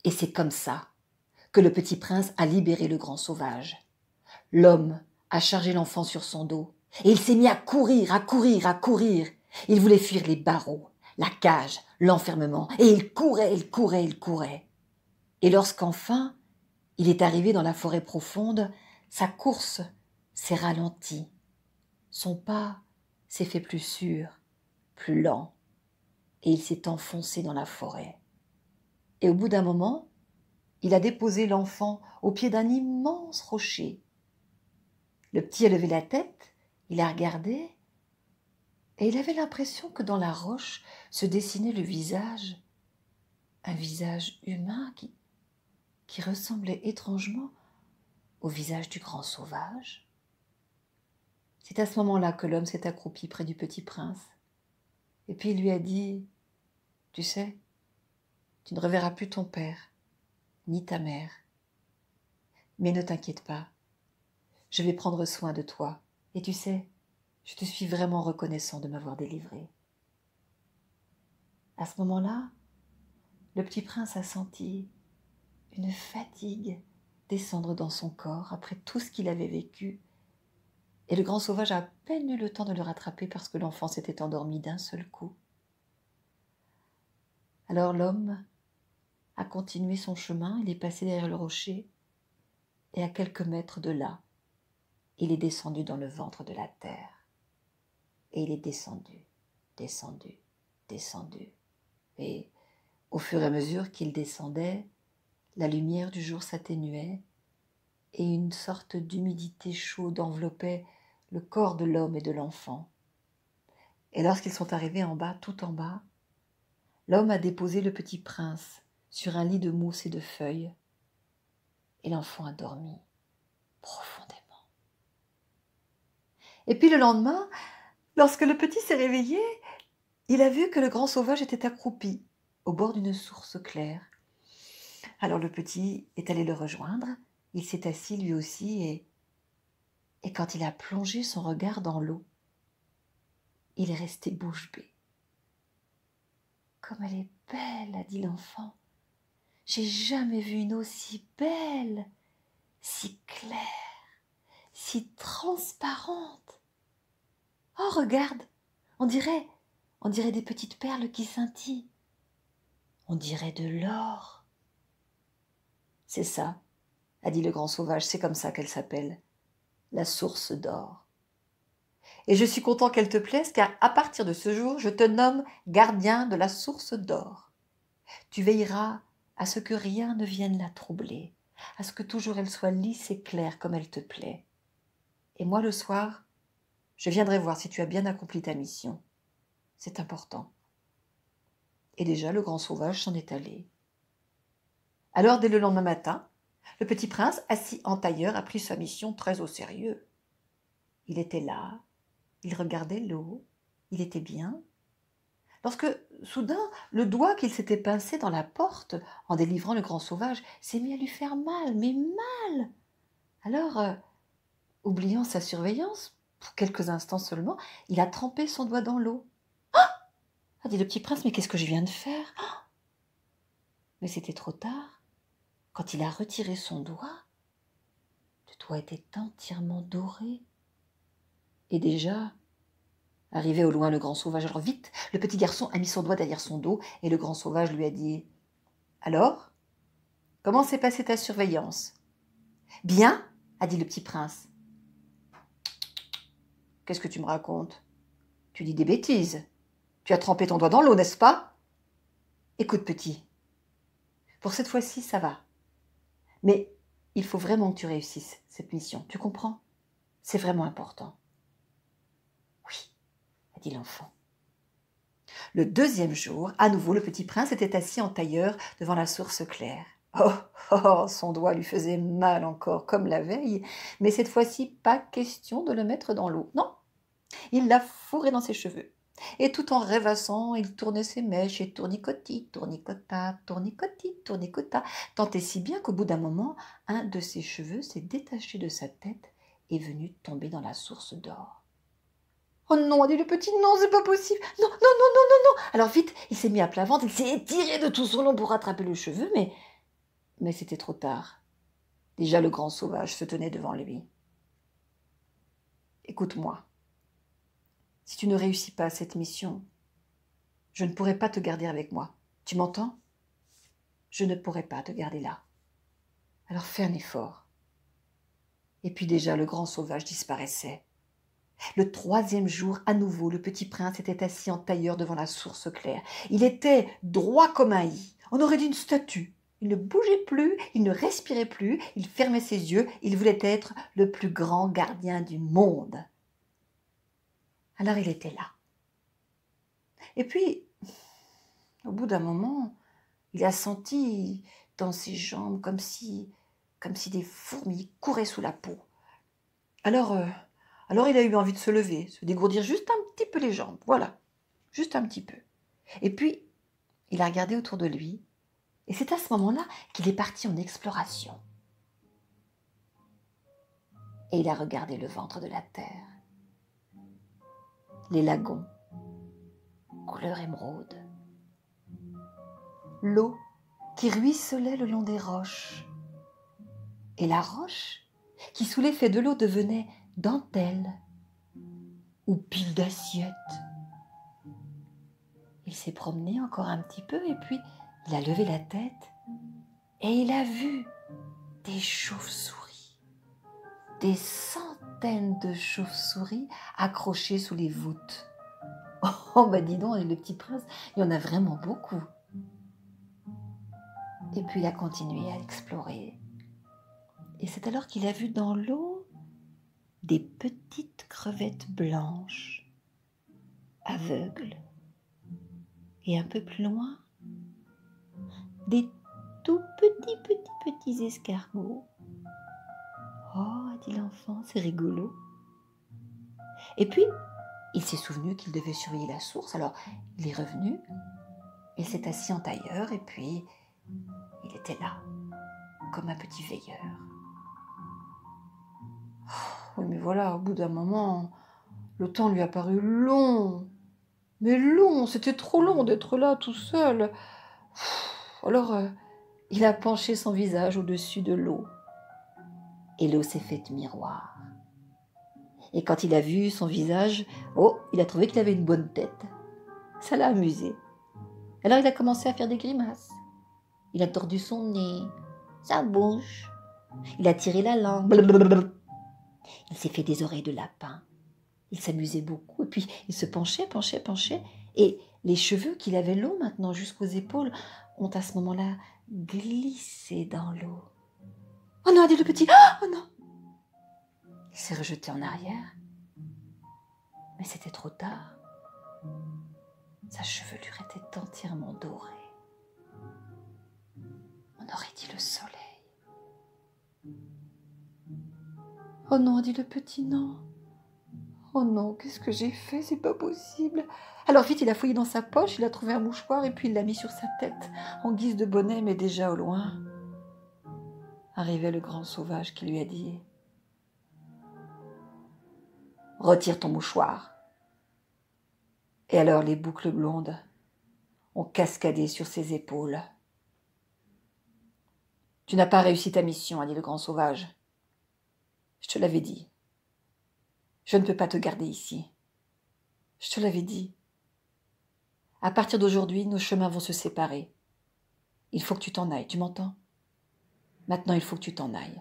Et c'est comme ça que le petit prince a libéré le grand sauvage. L'homme a chargé l'enfant sur son dos et il s'est mis à courir, à courir, à courir. Il voulait fuir les barreaux, la cage, l'enfermement, et il courait, il courait, il courait. Et lorsqu'enfin il est arrivé dans la forêt profonde, sa course s'est ralentie. Son pas s'est fait plus sûr, plus lent, et il s'est enfoncé dans la forêt. Et au bout d'un moment, il a déposé l'enfant au pied d'un immense rocher. Le petit a levé la tête, il a regardé, et il avait l'impression que dans la roche se dessinait le visage, un visage humain qui ressemblait étrangement au visage du grand sauvage. C'est à ce moment-là que l'homme s'est accroupi près du petit prince, et puis il lui a dit « Tu sais, tu ne reverras plus ton père, ni ta mère. Mais ne t'inquiète pas, je vais prendre soin de toi, et tu sais, je te suis vraiment reconnaissant de m'avoir délivré. » À ce moment-là, le petit prince a senti une fatigue descendre dans son corps après tout ce qu'il avait vécu, et le grand sauvage a à peine eu le temps de le rattraper parce que l'enfant s'était endormi d'un seul coup. Alors l'homme a continué son chemin, il est passé derrière le rocher, et à quelques mètres de là, il est descendu dans le ventre de la terre. Et il est descendu, descendu, descendu. Et au fur et à mesure qu'il descendait, la lumière du jour s'atténuait et une sorte d'humidité chaude enveloppait le corps de l'homme et de l'enfant. Et lorsqu'ils sont arrivés en bas, tout en bas, l'homme a déposé le petit prince sur un lit de mousse et de feuilles, et l'enfant a dormi profondément. Et puis le lendemain, lorsque le petit s'est réveillé, il a vu que le grand sauvage était accroupi au bord d'une source claire. Alors le petit est allé le rejoindre, il s'est assis lui aussi, et quand il a plongé son regard dans l'eau, il est resté bouche bée. « Comme elle est belle !» a dit l'enfant. « J'ai jamais vu une eau si belle, si claire, si transparente. Oh, regarde, on dirait des petites perles qui scintillent. On dirait de l'or. » « C'est ça, » a dit le grand sauvage, « c'est comme ça qu'elle s'appelle, la source d'or. Et je suis content qu'elle te plaise, car à partir de ce jour, je te nomme gardien de la source d'or. Tu veilleras à ce que rien ne vienne la troubler, à ce que toujours elle soit lisse et claire comme elle te plaît. Et moi, le soir, je viendrai voir si tu as bien accompli ta mission. C'est important. » Et déjà, le grand sauvage s'en est allé. Alors, dès le lendemain matin, le petit prince, assis en tailleur, a pris sa mission très au sérieux. Il était là, il regardait l'eau, il était bien. Lorsque, soudain, le doigt qu'il s'était pincé dans la porte en délivrant le grand sauvage s'est mis à lui faire mal, mais mal. Alors, oubliant sa surveillance, pour quelques instants seulement, il a trempé son doigt dans l'eau. « Ah !» a dit le petit prince, « Mais qu'est-ce que je viens de faire ?» Mais c'était trop tard. Quand il a retiré son doigt, le doigt était entièrement doré. Et déjà, arrivé au loin le grand sauvage, alors vite, le petit garçon a mis son doigt derrière son dos et le grand sauvage lui a dit « Alors, comment s'est passée ta surveillance ?»« Bien, » a dit le petit prince. « Qu'est-ce que tu me racontes ? Tu dis des bêtises. Tu as trempé ton doigt dans l'eau, n'est-ce pas ? Écoute, petit, pour cette fois-ci, ça va. Mais il faut vraiment que tu réussisses cette mission, tu comprends ? C'est vraiment important. » « Oui, » a dit l'enfant. Le deuxième jour, à nouveau, le petit prince était assis en tailleur devant la source claire. Oh, oh, son doigt lui faisait mal encore, comme la veille, mais cette fois-ci, pas question de le mettre dans l'eau. Non, il l'a fourré dans ses cheveux. Et tout en rêvassant, il tournait ses mèches et tournicotis, tournicota, tournicotis, tournicota, tant et si bien qu'au bout d'un moment, un de ses cheveux s'est détaché de sa tête et est venu tomber dans la source d'or. « Oh non !» a dit le petit, « non, c'est pas possible, non, non, non, non, non, non !» Alors vite, il s'est mis à plat ventre, il s'est étiré de tout son long pour rattraper le cheveu, mais Mais c'était trop tard. Déjà le grand sauvage se tenait devant lui. « Écoute-moi, si tu ne réussis pas cette mission, je ne pourrai pas te garder avec moi. Tu m'entends? Je ne pourrai pas te garder là. Alors fais un effort. » Et puis déjà le grand sauvage disparaissait. Le troisième jour, à nouveau, le petit prince était assis en tailleur devant la source claire. Il était droit comme un i. On aurait dit une statue. Il ne bougeait plus, il ne respirait plus, il fermait ses yeux, il voulait être le plus grand gardien du monde. Alors il était là. Et puis, au bout d'un moment, il a senti dans ses jambes comme si des fourmis couraient sous la peau. Alors il a eu envie de se lever, se dégourdir juste un petit peu les jambes, voilà, juste un petit peu. Et puis, il a regardé autour de lui, et c'est à ce moment-là qu'il est parti en exploration. Et il a regardé le ventre de la terre, les lagons, couleur émeraude, l'eau qui ruisselait le long des roches, et la roche qui sous l'effet de l'eau devenait dentelle ou pile d'assiettes. Il s'est promené encore un petit peu et puis il a levé la tête et il a vu des chauves-souris, des centaines de chauves-souris accrochées sous les voûtes. Oh, bah dis donc, le petit prince, il y en a vraiment beaucoup. Et puis il a continué à explorer. Et c'est alors qu'il a vu dans l'eau des petites crevettes blanches, aveugles. Et un peu plus loin, des tout petits escargots. Oh, a dit l'enfant, c'est rigolo. Et puis, il s'est souvenu qu'il devait surveiller la source, alors il est revenu, il s'est assis en tailleur et puis il était là, comme un petit veilleur. Oh, oui, mais voilà, au bout d'un moment, le temps lui a paru long. Mais long, c'était trop long d'être là tout seul. Alors, il a penché son visage au-dessus de l'eau. Et l'eau s'est faite miroir. Et quand il a vu son visage, oh, il a trouvé qu'il avait une bonne tête. Ça l'a amusé. Alors il a commencé à faire des grimaces. Il a tordu son nez, sa bouche. Il a tiré la langue. Blablabla. Il s'est fait des oreilles de lapin. Il s'amusait beaucoup. Et puis il se penchait. Et les cheveux qu'il avait longs maintenant jusqu'aux épaules ont à ce moment-là glissé dans l'eau. Oh non, a dit le petit. Oh non! Il s'est rejeté en arrière. Mais c'était trop tard. Sa chevelure était entièrement dorée. On aurait dit le soleil. Oh non, a dit le petit, non. Oh non, qu'est-ce que j'ai fait? C'est pas possible. Alors vite, il a fouillé dans sa poche, il a trouvé un mouchoir et puis il l'a mis sur sa tête, en guise de bonnet, mais déjà au loin arrivait le grand sauvage qui lui a dit « Retire ton mouchoir ». Et alors les boucles blondes ont cascadé sur ses épaules. « Tu n'as pas réussi ta mission », a dit le grand sauvage. « Je te l'avais dit. Je ne peux pas te garder ici. Je te l'avais dit. À partir d'aujourd'hui, nos chemins vont se séparer. Il faut que tu t'en ailles, tu m'entends? Maintenant, il faut que tu t'en ailles.